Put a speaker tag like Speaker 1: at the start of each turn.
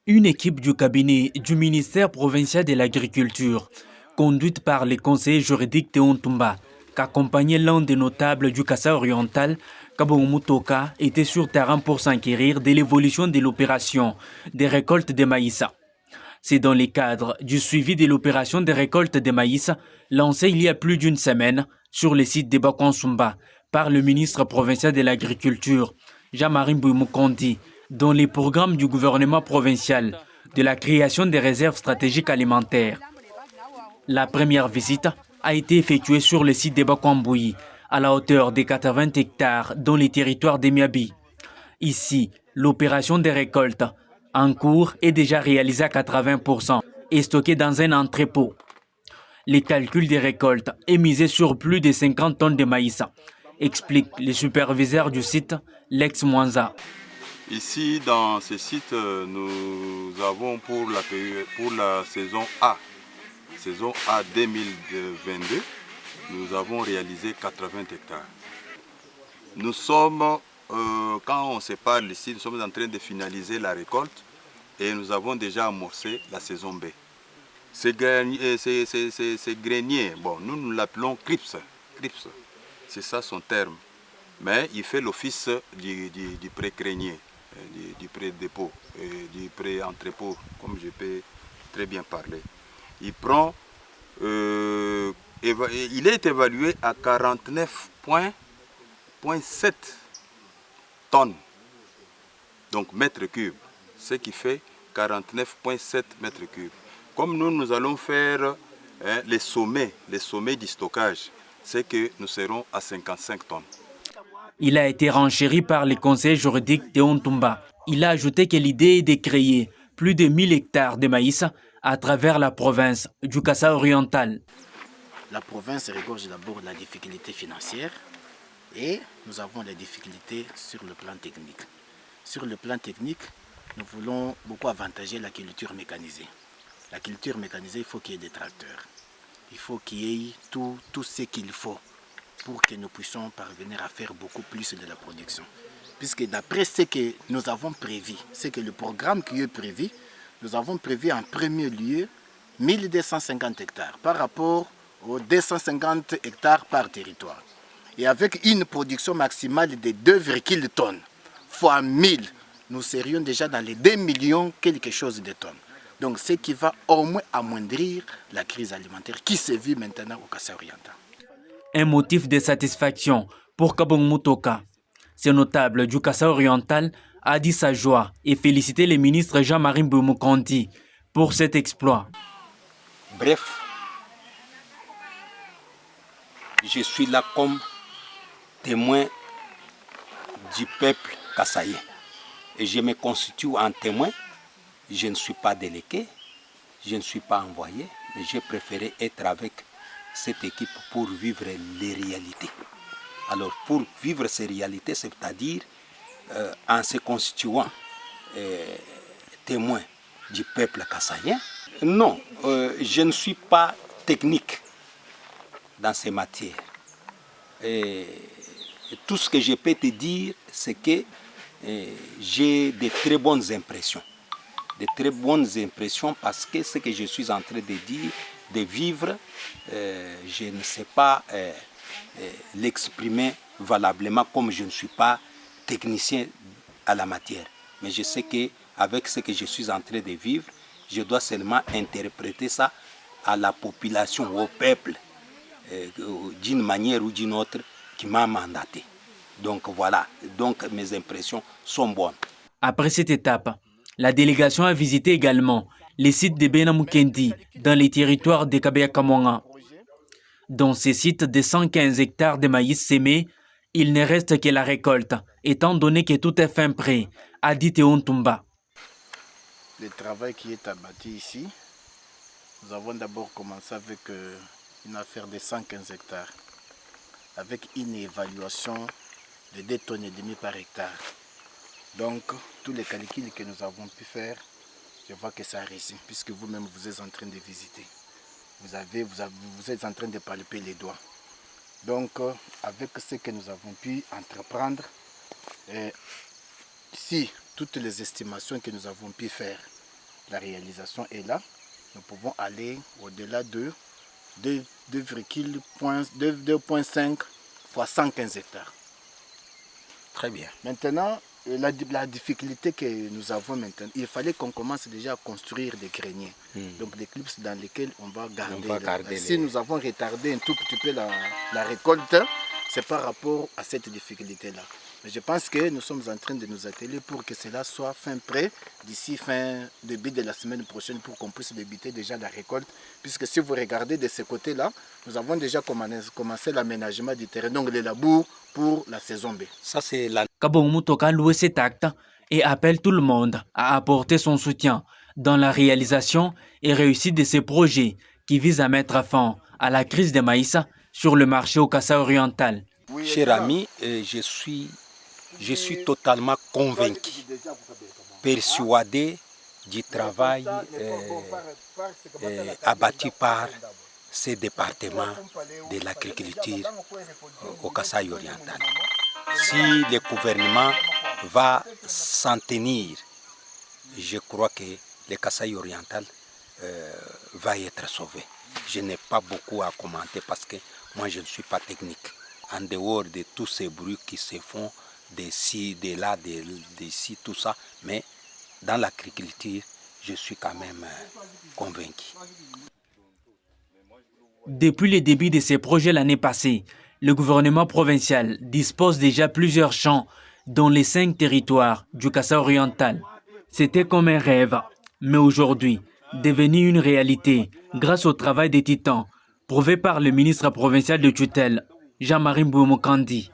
Speaker 1: Une équipe du cabinet du ministère provincial de l'Agriculture, conduite par les conseillers juridiques Théon Tumba, qu'accompagnait l'un des notables du Kassa oriental, Kabong Mutoka, était sur terrain pour s'enquérir de l'évolution de l'opération des récoltes de maïs. C'est dans le cadre du suivi de l'opération des récoltes de maïs lancée il y a plus d'une semaine sur le site de Bakonsumba par le ministre provincial de l'Agriculture, Jean-Marie Mboumoukandi, dans les programmes du gouvernement provincial de la création des réserves stratégiques alimentaires. La première visite a été effectuée sur le site de Bakwambouyi, à la hauteur de 80 hectares dans les territoires de Miabi. Ici, l'opération des récoltes en cours est déjà réalisée à 80% et stockée dans un entrepôt. Les calculs des récoltes est misé sur plus de 50 tonnes de maïs, explique le superviseur du site, Lex Mwanza.
Speaker 2: Ici, dans ce site, nous avons pour la saison A 2022, nous avons réalisé 80 hectares. Nous sommes, quand on se parle ici, nous sommes en train de finaliser la récolte et nous avons déjà amorcé la saison B. Ces greniers, bon, nous l'appelons CRIPS, c'est ça son terme, mais il fait l'office du pré-grenier, du pré-dépôt, du pré-entrepôt, comme je peux très bien parler. Il est évalué à 49,7 tonnes, donc mètres cubes, ce qui fait 49,7 mètres cubes. Comme nous allons faire les sommets du stockage, c'est que nous serons à 55 tonnes.
Speaker 1: Il a été renchéri par les conseils juridiques de Ontumba. Il a ajouté que l'idée est de créer plus de 1000 hectares de maïs à travers la province du Kassa oriental.
Speaker 3: La province regorge d'abord de la difficulté financière et nous avons des difficultés sur le plan technique. Sur le plan technique, nous voulons beaucoup avantager la culture mécanisée. La culture mécanisée, il faut qu'il y ait des tracteurs. Il faut qu'il y ait tout ce qu'il faut pour que nous puissions parvenir à faire beaucoup plus de la production. Puisque d'après ce que nous avons prévu, c'est que le programme qui est prévu, nous avons prévu en premier lieu 1250 hectares par rapport aux 250 hectares par territoire. Et avec une production maximale de 2,0 tonnes, fois 1000, nous serions déjà dans les 2 millions quelque chose de tonnes. Donc ce qui va au moins amoindrir la crise alimentaire qui se vit maintenant au Kassa oriental.
Speaker 1: Un motif de satisfaction pour Kabong Mutoka. Ce notable du Kassa oriental a dit sa joie et félicité le ministre Jean-Marie Mboumoukandi pour cet exploit.
Speaker 4: Bref, je suis là comme témoin du peuple kassaïen et je me constitue en témoin. Je ne suis pas délégué, je ne suis pas envoyé, mais j'ai préféré être avec cette équipe pour vivre les réalités. Alors pour vivre ces réalités, c'est-à-dire en se constituant témoin du peuple kassaïen, non, je ne suis pas technique dans ces matières. Et tout ce que je peux te dire, c'est que j'ai de très bonnes impressions. De très bonnes impressions parce que ce que je suis en train de dire, de vivre, je ne sais pas l'exprimer valablement comme je ne suis pas technicien à la matière. Mais je sais qu'avec ce que je suis en train de vivre, je dois seulement interpréter ça à la population, au peuple, d'une manière ou d'une autre qui m'a mandaté. Donc voilà, donc mes impressions sont bonnes.
Speaker 1: Après cette étape, la délégation a visité également les sites de Benamukendi dans les territoires de Kabeya-Kamwanga. Dans ces sites de 115 hectares de maïs sémés, il ne reste que la récolte, étant donné que tout est fin prêt, a dit Théon Tumba.
Speaker 3: Le travail qui est abattu ici, nous avons d'abord commencé avec une affaire de 115 hectares, avec une évaluation de 2,5 tonnes par hectare. Donc, tous les calculs que nous avons pu faire, je vois que ça a réussi, puisque vous-même vous êtes en train de visiter. Vous êtes en train de palper les doigts. Donc, avec ce que nous avons pu entreprendre, Et si toutes les estimations que nous avons pu faire, la réalisation est là, nous pouvons aller au-delà de 2,5 fois 115 hectares.
Speaker 4: Très bien.
Speaker 3: Maintenant, la difficulté que nous avons maintenant, il fallait qu'on commence déjà à construire des greniers. Donc des clips dans lesquels on va garder. Si nous avons retardé un tout petit peu la récolte, c'est par rapport à cette difficulté-là. Mais je pense que nous sommes en train de nous atteler pour que cela soit fin prêt d'ici début de la semaine prochaine pour qu'on puisse débuter déjà la récolte. Puisque si vous regardez de ce côté-là, nous avons déjà commencé l'aménagement du terrain, donc les labours pour la saison B.
Speaker 4: Ça, c'est la...
Speaker 1: Kabong Mutoka loue cet acte et appelle tout le monde à apporter son soutien dans la réalisation et réussite de ces projets qui visent à mettre fin à la crise des maïs sur le marché au Kasaï oriental.
Speaker 4: Cher ami, je suis totalement convaincu, persuadé du travail abattu par ce département de l'agriculture au Kasaï oriental. Si le gouvernement va s'en tenir, je crois que le Kasaï oriental va être sauvé. Je n'ai pas beaucoup à commenter parce que moi je ne suis pas technique. En dehors de tous ces bruits qui se font d'ici, de là, d'ici, tout ça, mais dans l'agriculture, je suis quand même convaincu.
Speaker 1: Depuis le début de ces projets l'année passée, le gouvernement provincial dispose déjà plusieurs champs dans les 5 territoires du Kasaï oriental. C'était comme un rêve, mais aujourd'hui, devenu une réalité grâce au travail des titans, prouvé par le ministre provincial de tutelle, Jean-Marie Mboumokandi.